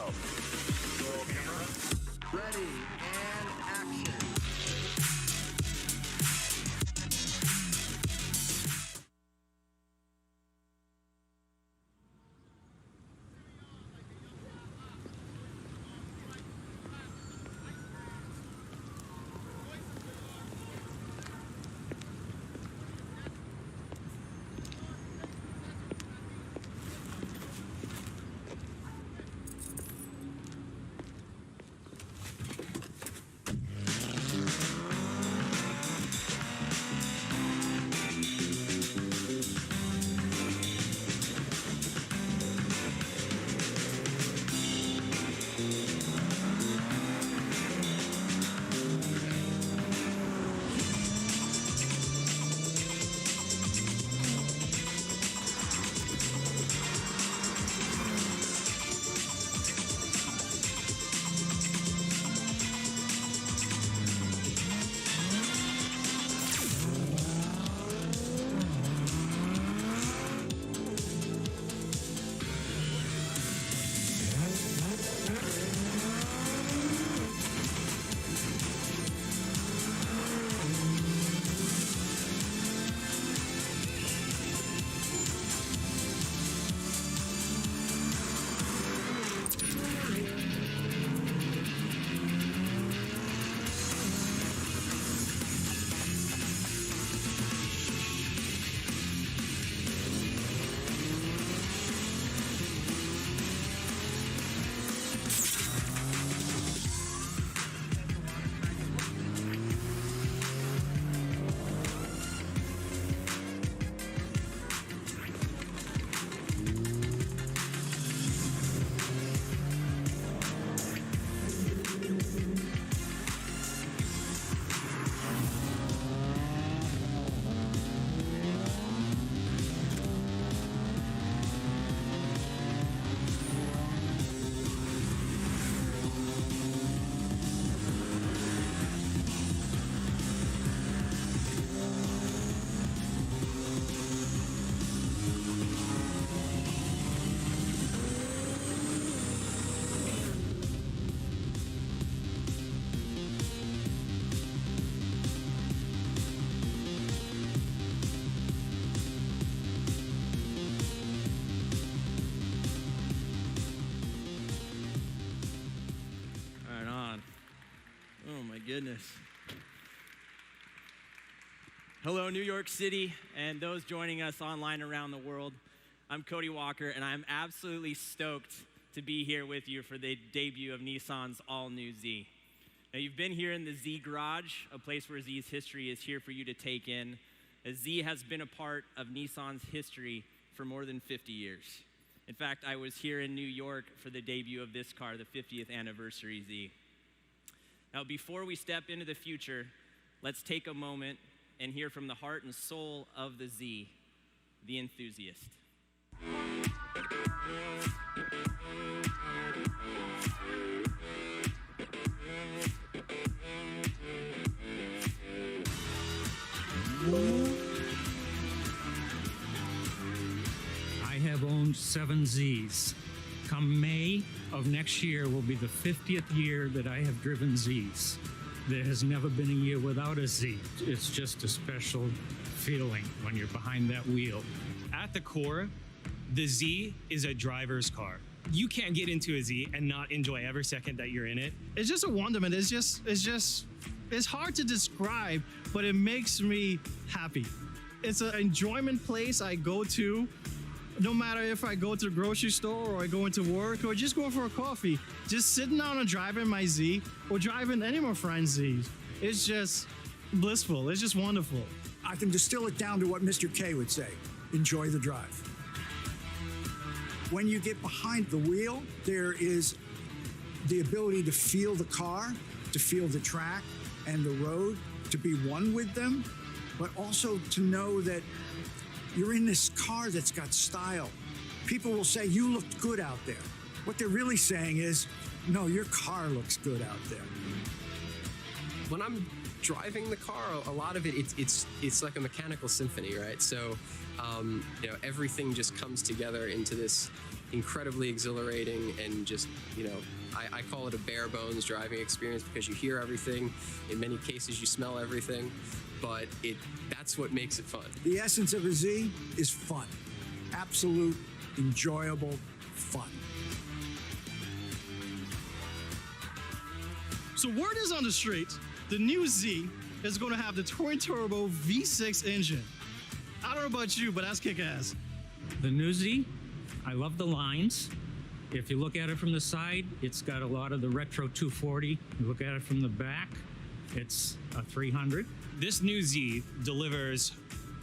go. Roll camera. Ready and action. Goodness. Hello, New York City, and those joining us online around the world. I'm Cody Walker, and I'm absolutely stoked to be here with you for the debut of Nissan's all-new Z. Now, you've been here in the Z Garage, a place where Z's history is here for you to take in, as Z has been a part of Nissan's history for more than 50 years. In fact, I was here in New York for the debut of this car, the 50th anniversary Z. Now, before we step into the future, let's take a moment and hear from the heart and soul of the Z, the enthusiast. I have owned 7 Zs. Come May of next year will be the 50th year that I have driven Zs. There has never been a year without a Z. It's just a special feeling when you're behind that wheel. At the core, the Z is a driver's car. You can't get into a Z and not enjoy every second that you're in it. It's just a wonderment. It's hard to describe, but it makes me happy. It's an enjoyment place I go to. No matter if I go to the grocery store or I go into work or just go for a coffee, just sitting down and driving my Z or driving any of my friends' Zs, it's just blissful. It's just wonderful. I can distill it down to what Mr. K would say: enjoy the drive. When you get behind the wheel, there is the ability to feel the car, to feel the track and the road, to be one with them, but also to know that you're in this car that's got style. People will say, you looked good out there. What they're really saying is, no, your car looks good out there. when I'm driving the car, a lot of it's like a mechanical symphony, right? So, everything just comes together into this incredibly exhilarating and just, I call it a bare bones driving experience because you hear everything. In many cases, you smell everything, but that's what makes it fun. The essence of a Z is fun. Absolute, enjoyable fun. So word is on the street, the new Z is going to have the twin turbo V6 engine. I don't know about you, but that's kick-ass. The new Z, I love the lines. If you look at it from the side, it's got a lot of the retro 240. You look at it from the back, it's a 300. This new Z delivers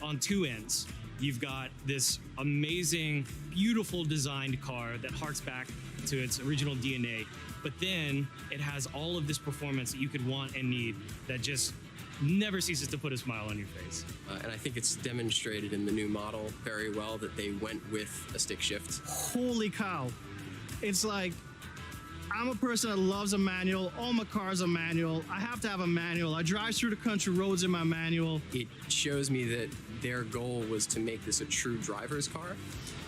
on two ends. You've got this amazing, beautiful designed car that harks back to its original DNA, but then it has all of this performance that you could want and need that just never ceases to put a smile on your face. And I think it's demonstrated in the new model very well that they went with a stick shift. Holy cow. It's like, I'm a person that loves a manual. All my cars are manual. I have to have a manual. I drive through the country roads in my manual. It shows me that their goal was to make this a true driver's car,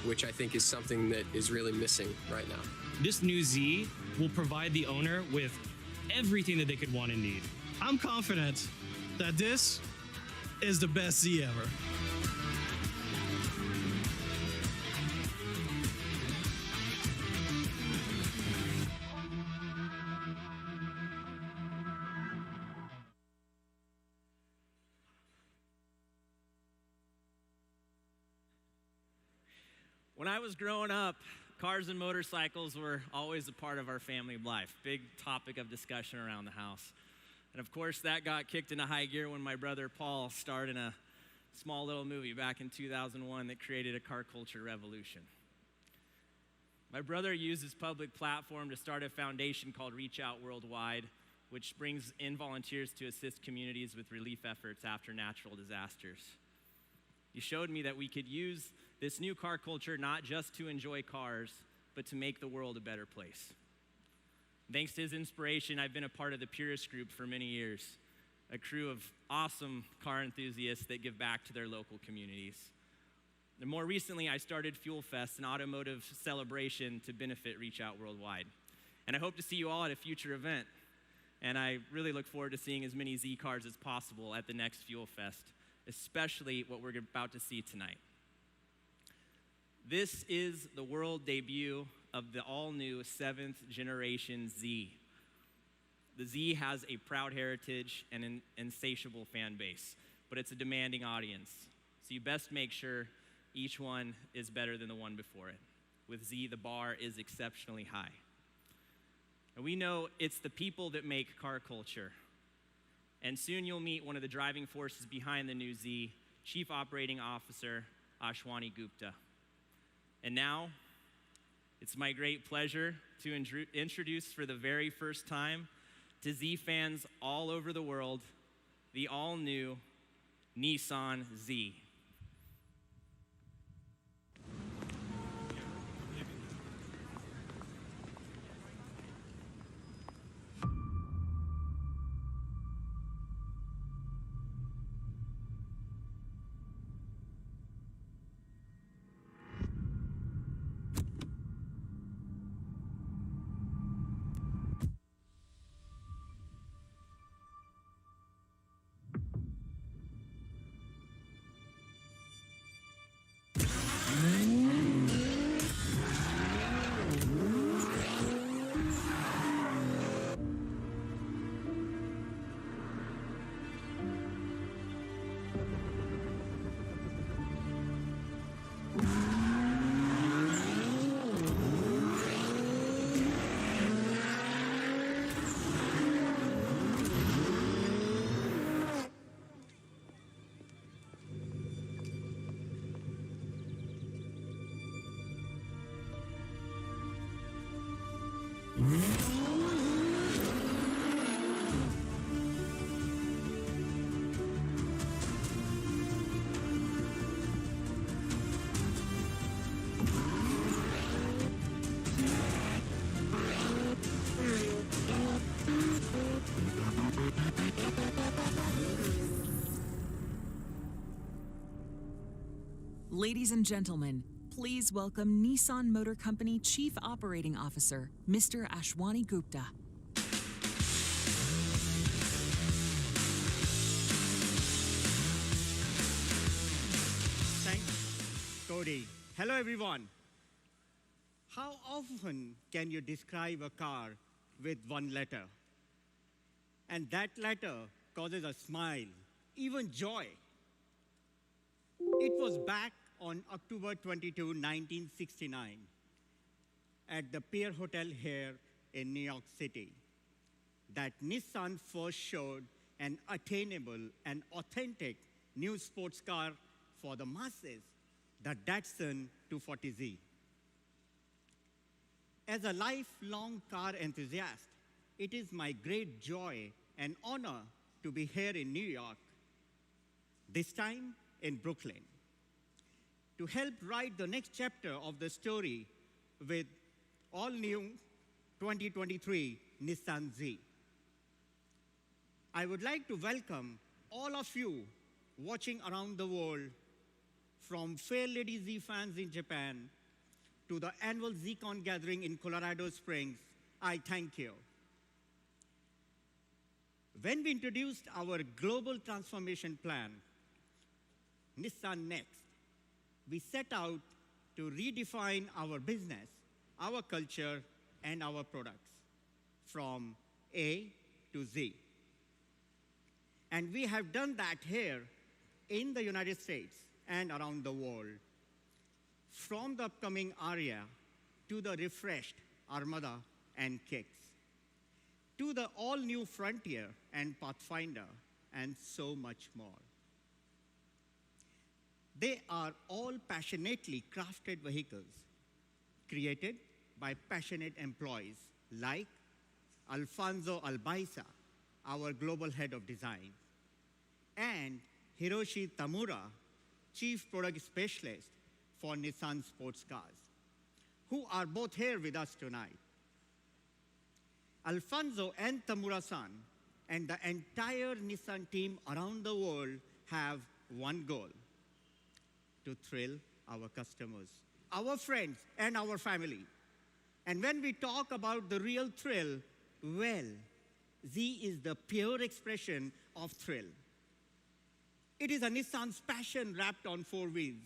which I think is something that is really missing right now. This new Z will provide the owner with everything that they could want and need. I'm confident that this is the best Z ever. When I was growing up, cars and motorcycles were always a part of our family life, big topic of discussion around the house. And of course, that got kicked into high gear when my brother Paul starred in a small little movie back in 2001 that created a car culture revolution. My brother used his public platform to start a foundation called Reach Out Worldwide, which brings in volunteers to assist communities with relief efforts after natural disasters. He showed me that we could use this new car culture not just to enjoy cars, but to make the world a better place. Thanks to his inspiration, I've been a part of the Purist Group for many years, a crew of awesome car enthusiasts that give back to their local communities. And more recently, I started Fuel Fest, an automotive celebration to benefit Reach Out Worldwide. And I hope to see you all at a future event. And I really look forward to seeing as many Z cars as possible at the next Fuel Fest, especially what we're about to see tonight. This is the world debut of the all-new 7th generation Z. The Z has a proud heritage and an insatiable fan base, but it's a demanding audience. So you best make sure each one is better than the one before it. With Z, the bar is exceptionally high. And we know it's the people that make car culture. And soon you'll meet one of the driving forces behind the new Z, Chief Operating Officer Ashwani Gupta. And now, it's my great pleasure to introduce for the very first time to Z fans all over the world, the all-new Nissan Z. Ladies and gentlemen, please welcome Nissan Motor Company Chief Operating Officer, Mr. Ashwani Gupta. Thanks, Cody. Hello, everyone. How often can you describe a car with one letter? And that letter causes a smile, even joy. It was back on October 22, 1969, at the Pier Hotel here in New York City, that Nissan first showed an attainable and authentic new sports car for the masses, the Datsun 240Z. As a lifelong car enthusiast, it is my great joy and honor to be here in New York, this time in Brooklyn, to help write the next chapter of the story with all-new 2023 Nissan Z. I would like to welcome all of you watching around the world, from Fair Lady Z fans in Japan to the annual ZCon gathering in Colorado Springs. I thank you. When we introduced our global transformation plan, Nissan Next, we set out to redefine our business, our culture, and our products from A to Z. And we have done that here in the United States and around the world, from the upcoming Aria to the refreshed Armada and Kicks, to the all-new Frontier and Pathfinder, and so much more. They are all passionately crafted vehicles created by passionate employees like Alfonso Albaiza, our global head of design, and Hiroshi Tamura, chief product specialist for Nissan sports cars, who are both here with us tonight. Alfonso and Tamura-san and the entire Nissan team around the world have one goal: to thrill our customers, our friends, and our family. And when we talk about the real thrill, well, Z is the pure expression of thrill. It is a Nissan's passion wrapped on four wheels.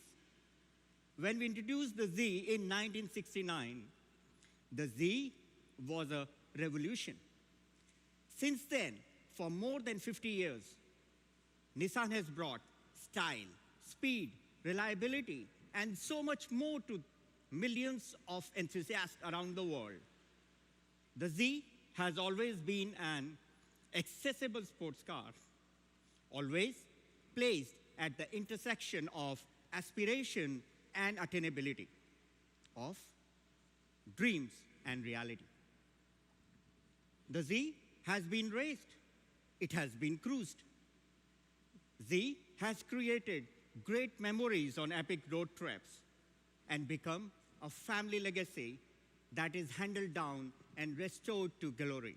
When we introduced the Z in 1969, the Z was a revolution. Since then, for more than 50 years, Nissan has brought style, speed, reliability, and so much more to millions of enthusiasts around the world. The Z has always been an accessible sports car, always placed at the intersection of aspiration and attainability, of dreams and reality. The Z has been raced. It has been cruised. Z has created great memories on epic road trips and become a family legacy that is handed down and restored to glory.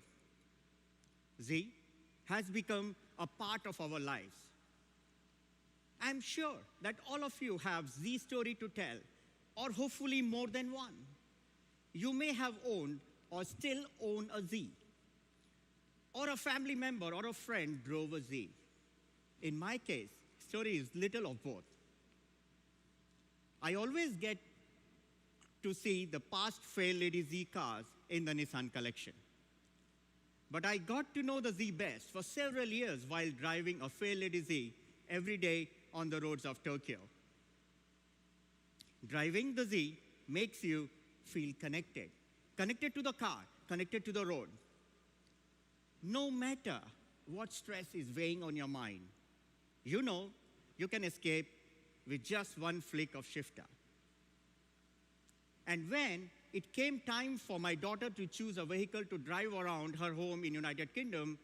Z has become a part of our lives. I'm sure that all of you have Z story to tell, or hopefully more than one. You may have owned or still own a Z, or a family member or a friend drove a Z. In my case, story is little of both. I always get to see the past Fair Lady Z cars in the Nissan collection. But I got to know the Z best for several years while driving a Fair Lady Z every day on the roads of Tokyo. Driving the Z makes you feel connected. Connected to the car, connected to the road. No matter what stress is weighing on your mind, you know you can escape with just one flick of shifter. And when it came time for my daughter to choose a vehicle to drive around her home in United Kingdom,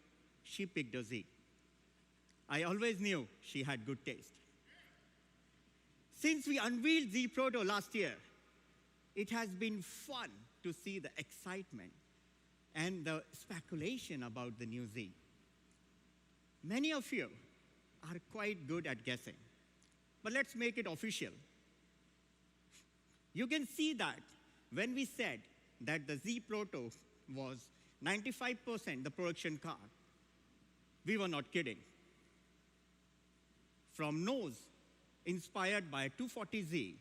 she picked a Z. I always knew she had good taste. Since we unveiled Z Proto last year, it has been fun to see the excitement and the speculation about the new Z. Many of you are quite good at guessing, but let's make it official. You can see that when we said that the Z Proto was 95% the production car, we were not kidding. From nose, inspired by 240Z,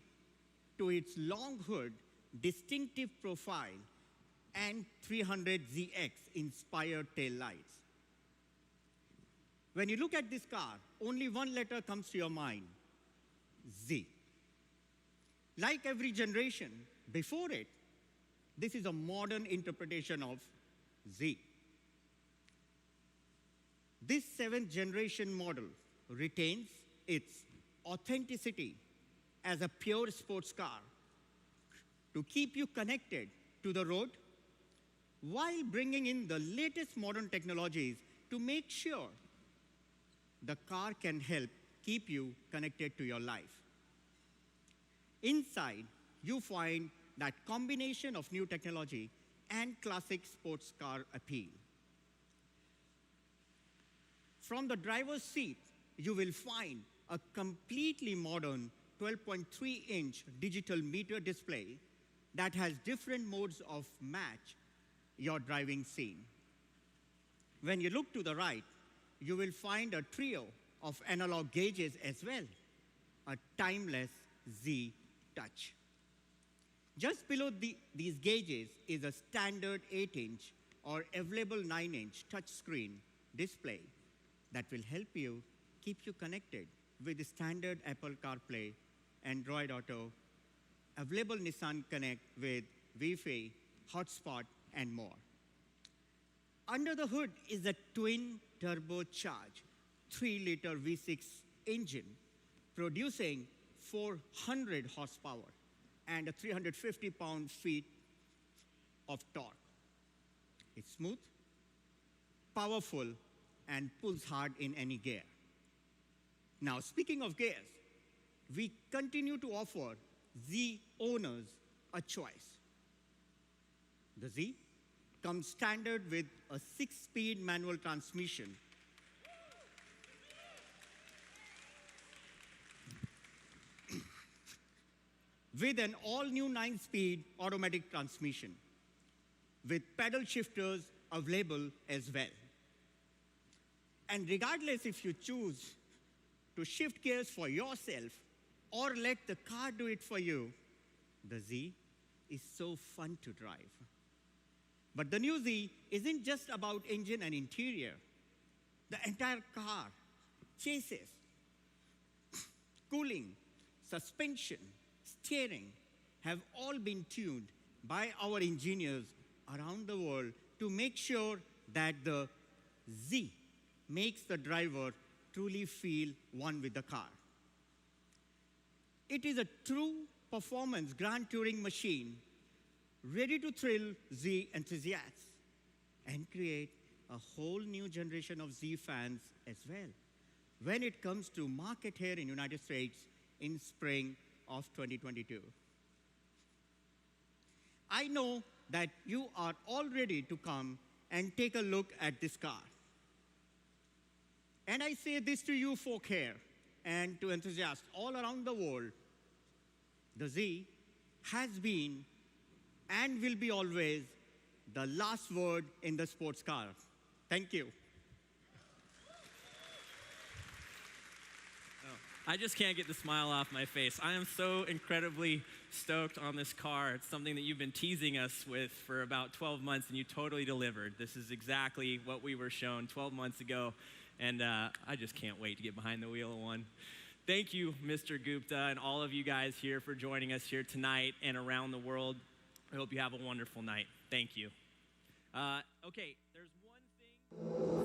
to its long hood, distinctive profile, and 300ZX inspired tail lights. When you look at this car, only one letter comes to your mind, Z. Like every generation before it, this is a modern interpretation of Z. This 7th generation model retains its authenticity as a pure sports car to keep you connected to the road while bringing in the latest modern technologies to make sure the car can help keep you connected to your life. Inside, you find that combination of new technology and classic sports car appeal. From the driver's seat, you will find a completely modern 12.3-inch digital meter display that has different modes of match your driving scene. When you look to the right, you will find a trio of analog gauges as well, a timeless Z Touch. Just below these gauges is a standard 8-inch or available 9-inch touchscreen display that will help you keep you connected with the standard Apple CarPlay, Android Auto, available Nissan Connect with Wi-Fi, hotspot, and more. Under the hood is a twin turbocharged 3-liter V6 engine producing 400 horsepower and a 350 pound-feet of torque. It's smooth, powerful, and pulls hard in any gear. Now, speaking of gears, we continue to offer Z owners a choice. The Z comes standard with a 6-speed manual transmission with an all-new 9-speed automatic transmission with pedal shifters available as well. And regardless if you choose to shift gears for yourself or let the car do it for you, the Z is so fun to drive. But the new Z isn't just about engine and interior. The entire car, chassis, cooling, suspension, steering have all been tuned by our engineers around the world to make sure that the Z makes the driver truly feel one with the car. It is a true performance grand touring machine ready to thrill Z enthusiasts and create a whole new generation of Z fans as well when it comes to market here in the United States in spring of 2022. I know that you are all ready to come and take a look at this car. And I say this to you folk here and to enthusiasts all around the world, the Z has been and will be always the last word in the sports car. Thank you. I just can't get the smile off my face. I am so incredibly stoked on this car. It's something that you've been teasing us with for about 12 months, and you totally delivered. This is exactly what we were shown 12 months ago, and I just can't wait to get behind the wheel of one. Thank you, Mr. Gupta, and all of you guys here for joining us here tonight and around the world. I hope you have a wonderful night. Thank you. Okay, there's one thing.